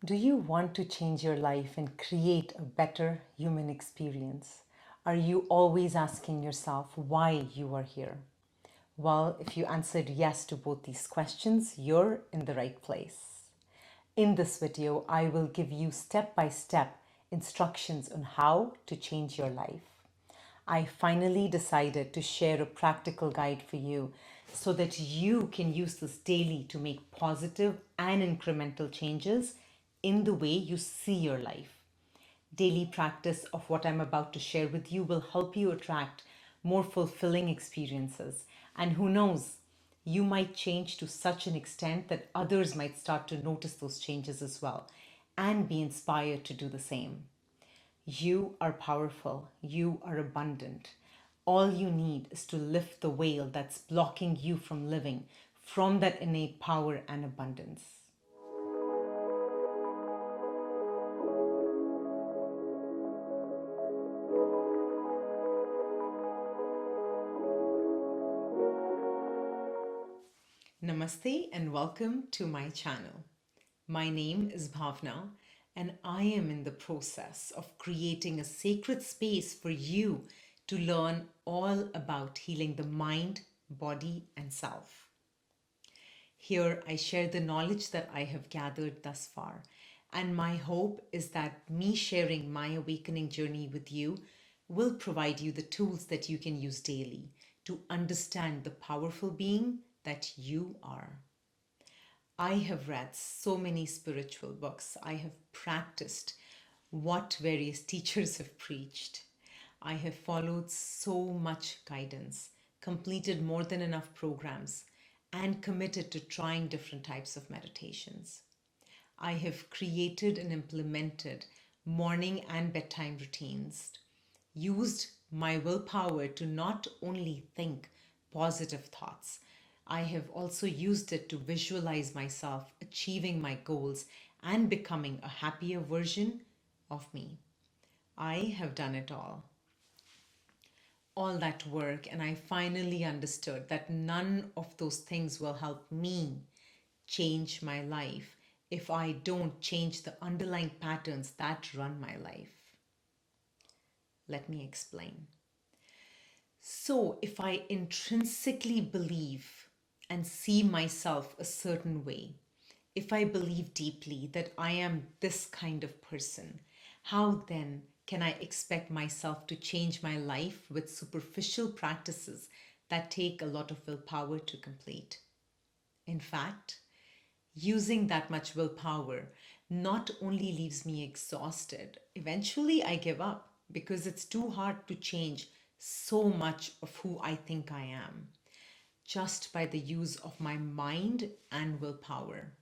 Do you want to change your life and create a better human experience? Are you always asking yourself why you are here? Well, if you answered yes to both these questions, you're in the right place. In this video, I will give you step-by-step instructions on how to change your life. I finally decided to share a practical guide for you so that you can use this daily to make positive and incremental changes in the way you see your life. Daily practice of what I'm about to share with you will help you attract more fulfilling experiences. And who knows, you might change to such an extent that others might start to notice those changes as well and be inspired to do the same. You are powerful. You are abundant. All you need is to lift the veil that's blocking you from living from that innate power and abundance. Namaste and welcome to my channel. My name is Bhavna and I am in the process of creating a sacred space for you to learn all about healing the mind, body, and self. Here I share the knowledge that I have gathered thus far, and my hope is that me sharing my awakening journey with you will provide you the tools that you can use daily to understand the powerful being that you are. I have read so many spiritual books. I have practiced what various teachers have preached. I have followed so much guidance, completed more than enough programs, and committed to trying different types of meditations. I have created and implemented morning and bedtime routines, used my willpower to not only think positive thoughts, I have also used it to visualize myself achieving my goals and becoming a happier version of me. I have done it all that work, and I finally understood that none of those things will help me change my life if I don't change the underlying patterns that run my life. Let me explain. So, if I intrinsically believe and see myself a certain way, if I believe deeply that I am this kind of person, how then can I expect myself to change my life with superficial practices that take a lot of willpower to complete? In fact, using that much willpower not only leaves me exhausted, eventually I give up because it's too hard to change so much of who I think I am just by the use of my mind and willpower.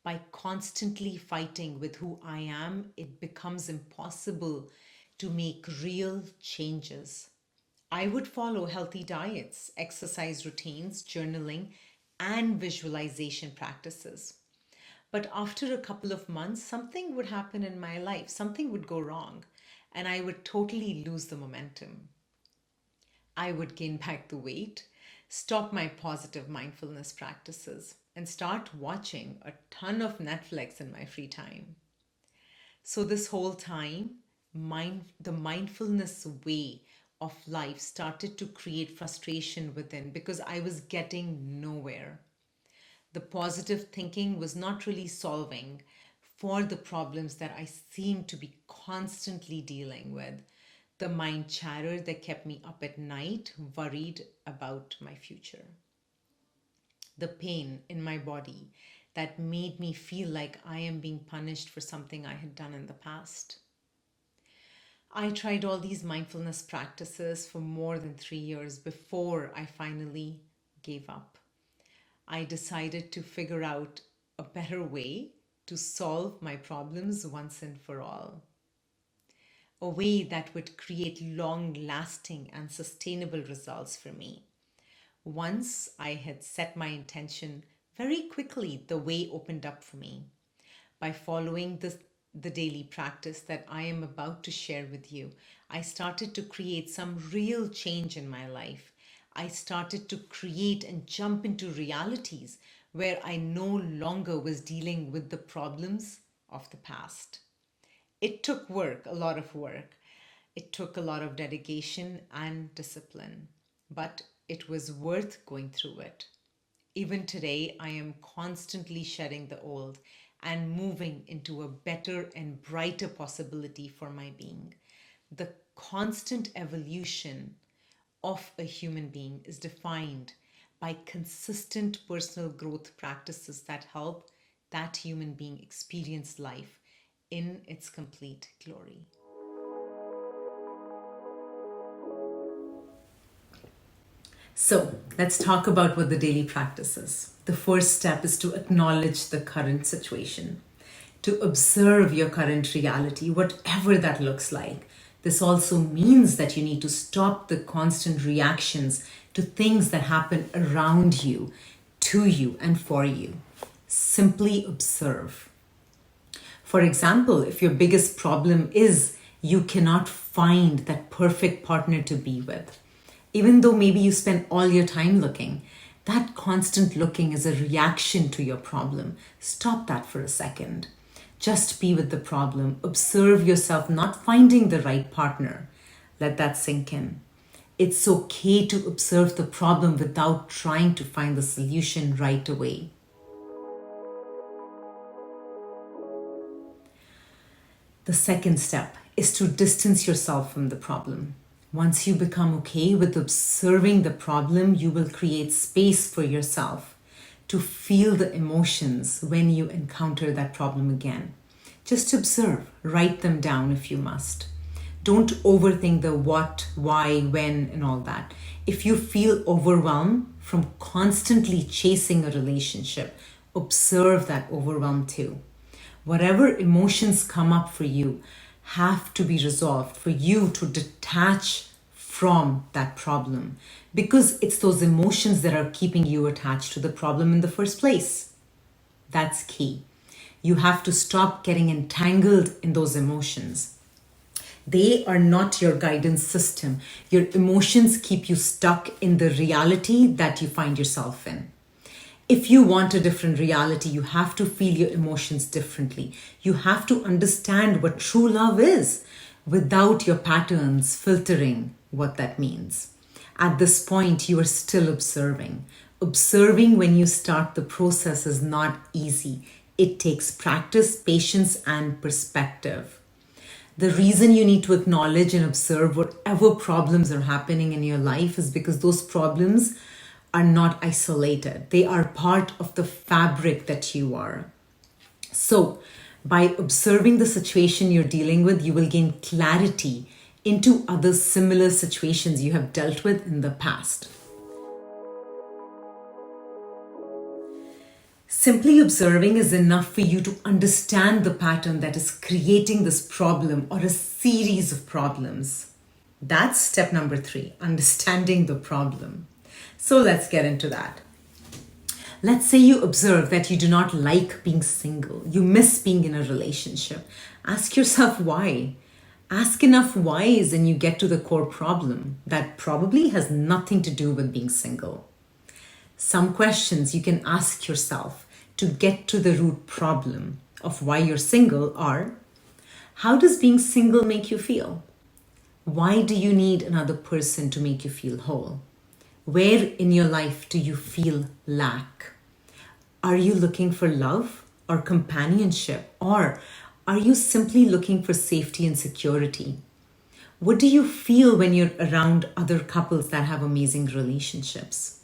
By constantly fighting with who I am, it becomes impossible to make real changes. I would follow healthy diets, exercise routines, journaling, and visualization practices. But after a couple of months, something would happen in my life, something would go wrong, and I would totally lose the momentum. I would gain back the weight, stop my positive mindfulness practices, and start watching a ton of Netflix in my free time. So, this whole time, the mindfulness way of life started to create frustration within because I was getting nowhere. The positive thinking was not really solving for the problems that I seemed to be constantly dealing with. The mind chatter that kept me up at night, worried about my future. The pain in my body that made me feel like I am being punished for something I had done in the past. I tried all these mindfulness practices for more than 3 years before I finally gave up. I decided to figure out a better way to solve my problems once and for all. A way that would create long lasting and sustainable results for me. Once I had set my intention, very quickly the way opened up for me. By following the daily practice that I am about to share with you, I started to create some real change in my life. I started to create and jump into realities where I no longer was dealing with the problems of the past. It took work, a lot of work. It took a lot of dedication and discipline, but it was worth going through it. Even today, I am constantly shedding the old and moving into a better and brighter possibility for my being. The constant evolution of a human being is defined by consistent personal growth practices that help that human being experience life in its complete glory. So let's talk about what the daily practice is. The first step is to acknowledge the current situation, to observe your current reality, whatever that looks like. This also means that you need to stop the constant reactions to things that happen around you, to you, and for you. Simply observe. For example, if your biggest problem is you cannot find that perfect partner to be with, even though maybe you spend all your time looking, that constant looking is a reaction to your problem. Stop that for a second. Just be with the problem. Observe yourself not finding the right partner. Let that sink in. It's okay to observe the problem without trying to find the solution right away. The second step is to distance yourself from the problem. Once you become okay with observing the problem, you will create space for yourself to feel the emotions when you encounter that problem again. Just observe, write them down if you must. Don't overthink the what, why, when, and all that. If you feel overwhelmed from constantly chasing a relationship, observe that overwhelm too. Whatever emotions come up for you have to be resolved for you to detach from that problem, because it's those emotions that are keeping you attached to the problem in the first place. That's key. You have to stop getting entangled in those emotions. They are not your guidance system. Your emotions keep you stuck in the reality that you find yourself in. If you want a different reality, you have to feel your emotions differently. You have to understand what true love is without your patterns filtering what that means. At this point, you are still observing. Observing when you start the process is not easy. It takes practice, patience, and perspective. The reason you need to acknowledge and observe whatever problems are happening in your life is because those problems are not isolated. They are part of the fabric that you are. So, by observing the situation you're dealing with, you will gain clarity into other similar situations you have dealt with in the past. Simply observing is enough for you to understand the pattern that is creating this problem or a series of problems. That's step number 3, understanding the problem. So let's get into that. Let's say you observe that you do not like being single. You miss being in a relationship. Ask yourself why. Ask enough whys and you get to the core problem that probably has nothing to do with being single. Some questions you can ask yourself to get to the root problem of why you're single are: how does being single make you feel? Why do you need another person to make you feel whole? Where in your life do you feel lack? Are you looking for love or companionship? Or are you simply looking for safety and security? What do you feel when you're around other couples that have amazing relationships?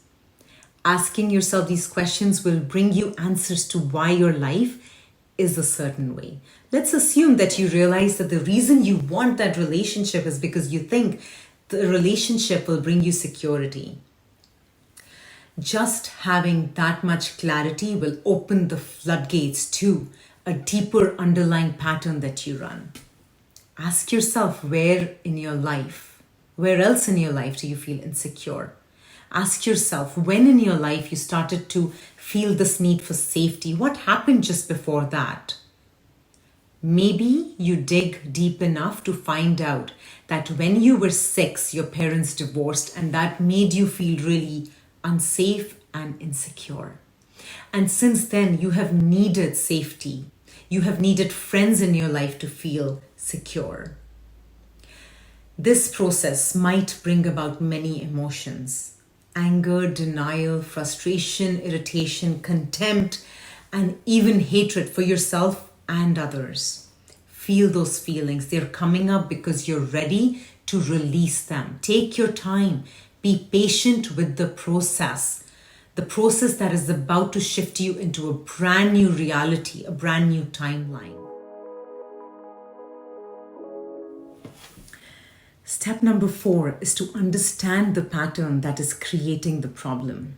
Asking yourself these questions will bring you answers to why your life is a certain way. Let's assume that you realize that the reason you want that relationship is because you think the relationship will bring you security. Just having that much clarity will open the floodgates to a deeper underlying pattern that you run. Ask yourself where else in your life do you feel insecure? Ask yourself when in your life you started to feel this need for safety. What happened just before that? Maybe you dig deep enough to find out that when you were 6, your parents divorced and that made you feel really unsafe and insecure. And since then, you have needed safety. You have needed friends in your life to feel secure. This process might bring about many emotions: anger, denial, frustration, irritation, contempt, and even hatred for yourself and others. Feel those feelings. They're coming up because you're ready to release them. Take your time. Be patient with the process that is about to shift you into a brand new reality, a brand new timeline. Step number 4 is to understand the pattern that is creating the problem.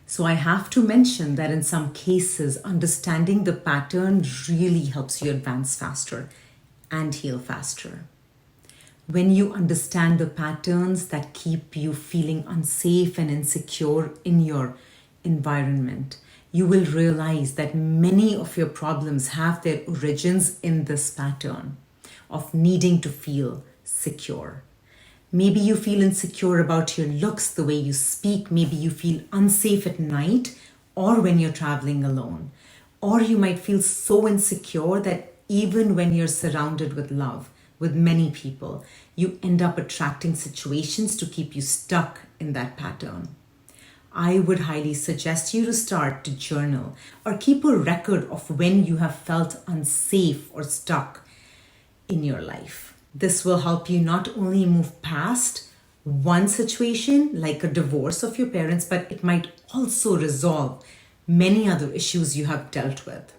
So I have to mention that in some cases, understanding the pattern really helps you advance faster and heal faster. When you understand the patterns that keep you feeling unsafe and insecure in your environment, you will realize that many of your problems have their origins in this pattern of needing to feel secure. Maybe you feel insecure about your looks, the way you speak. Maybe you feel unsafe at night or when you're traveling alone. Or you might feel so insecure that even when you're surrounded with love, with many people, you end up attracting situations to keep you stuck in that pattern. I would highly suggest you to start to journal or keep a record of when you have felt unsafe or stuck in your life. This will help you not only move past one situation, like a divorce of your parents, but it might also resolve many other issues you have dealt with.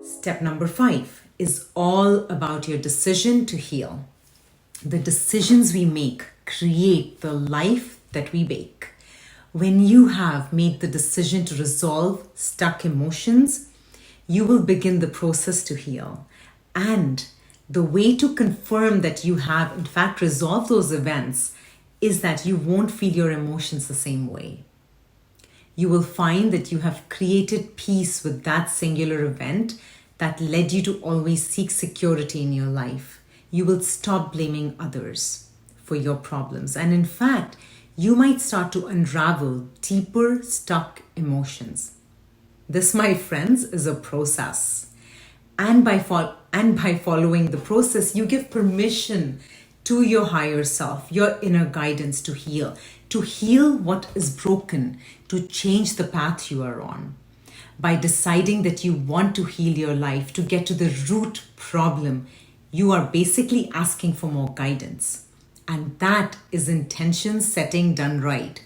Step number 5 is all about your decision to heal. The decisions we make create the life that we bake. When you have made the decision to resolve stuck emotions, you will begin the process to heal. And the way to confirm that you have, in fact, resolved those events is that you won't feel your emotions the same way. You will find that you have created peace with that singular event that led you to always seek security in your life. You will stop blaming others for your problems. And in fact, you might start to unravel deeper stuck emotions. This, my friends, is a process. And by following the process, you give permission to your higher self, your inner guidance to heal what is broken, to change the path you are on. By deciding that you want to heal your life, to get to the root problem, you are basically asking for more guidance. And that is intention setting done right.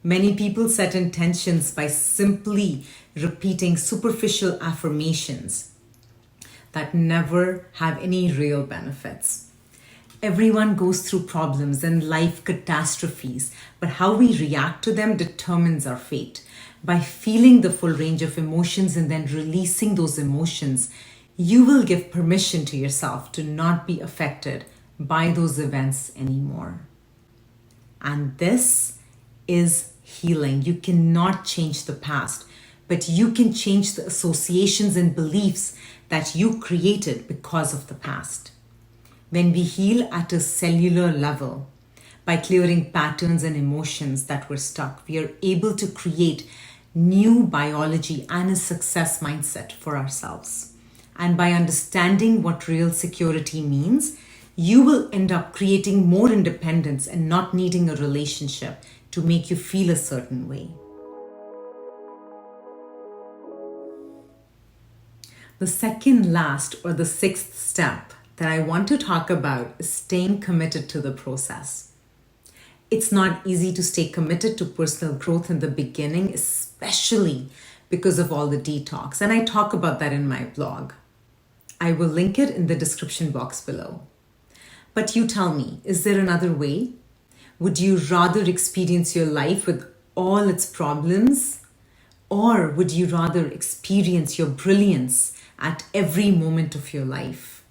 Many people set intentions by simply repeating superficial affirmations that never have any real benefits. Everyone goes through problems and life catastrophes, but how we react to them determines our fate. By feeling the full range of emotions and then releasing those emotions, you will give permission to yourself to not be affected by those events anymore. And this is healing. You cannot change the past, but you can change the associations and beliefs that you created because of the past. When we heal at a cellular level, by clearing patterns and emotions that were stuck, we are able to create new biology and a success mindset for ourselves. And by understanding what real security means, you will end up creating more independence and not needing a relationship to make you feel a certain way. The second last, or the 6th step that I want to talk about is staying committed to the process. It's not easy to stay committed to personal growth in the beginning, especially because of all the detox. And I talk about that in my blog. I will link it in the description box below. But you tell me, is there another way? Would you rather experience your life with all its problems? Or would you rather experience your brilliance at every moment of your life?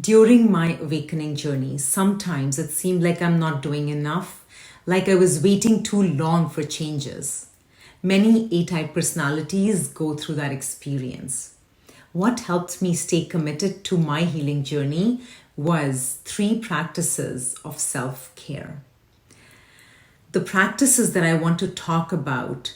During my awakening journey, sometimes it seemed like I'm not doing enough, like I was waiting too long for changes. Many A-type personalities go through that experience. What helped me stay committed to my healing journey was 3 practices of self-care. The practices that I want to talk about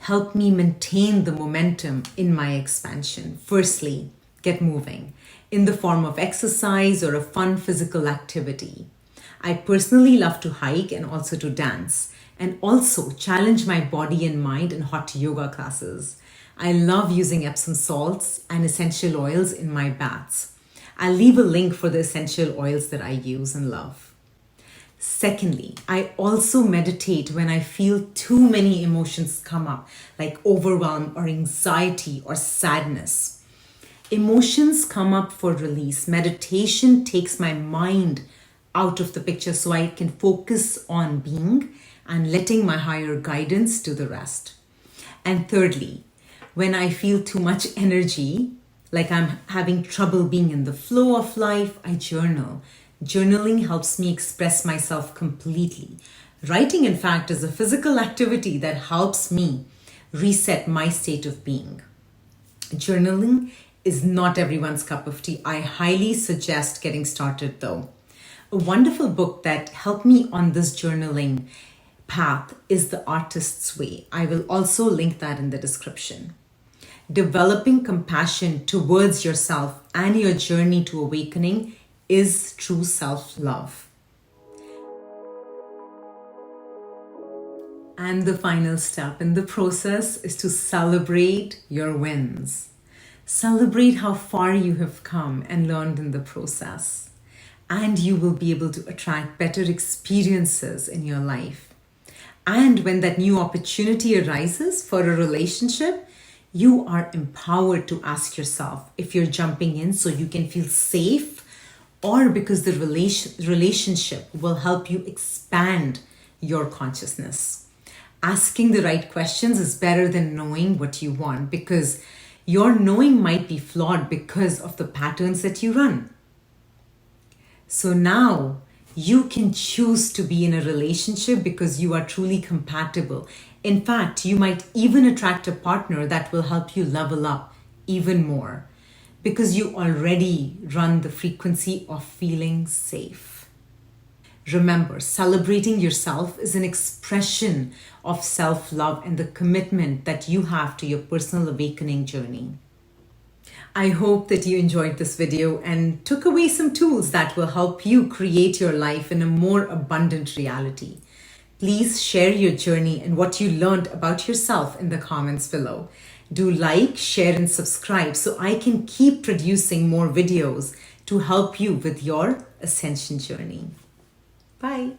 help me maintain the momentum in my expansion. Firstly, get moving in the form of exercise or a fun physical activity. I personally love to hike and also to dance, and also challenge my body and mind in hot yoga classes. I love using Epsom salts and essential oils in my baths. I'll leave a link for the essential oils that I use and love. Secondly, I also meditate when I feel too many emotions come up, like overwhelm or anxiety or sadness. Emotions come up for release. Meditation takes my mind out of the picture so I can focus on being and letting my higher guidance do the rest. And thirdly, when I feel too much energy, like I'm having trouble being in the flow of life, I journal. Journaling helps me express myself completely. Writing, in fact, is a physical activity that helps me reset my state of being. Journaling is not everyone's cup of tea. I highly suggest getting started though. A wonderful book that helped me on this journaling path is The Artist's Way. I will also link that in the description. Developing compassion towards yourself and your journey to awakening is true self-love. And the final step in the process is to celebrate your wins. Celebrate how far you have come and learned in the process. And you will be able to attract better experiences in your life. And when that new opportunity arises for a relationship, you are empowered to ask yourself if you're jumping in so you can feel safe or because the relationship will help you expand your consciousness. Asking the right questions is better than knowing what you want, because your knowing might be flawed because of the patterns that you run. So now you can choose to be in a relationship because you are truly compatible. In fact, you might even attract a partner that will help you level up even more because you already run the frequency of feeling safe. Remember, celebrating yourself is an expression of self-love and the commitment that you have to your personal awakening journey. I hope that you enjoyed this video and took away some tools that will help you create your life in a more abundant reality. Please share your journey and what you learned about yourself in the comments below. Do like, share, and subscribe so I can keep producing more videos to help you with your ascension journey. Bye.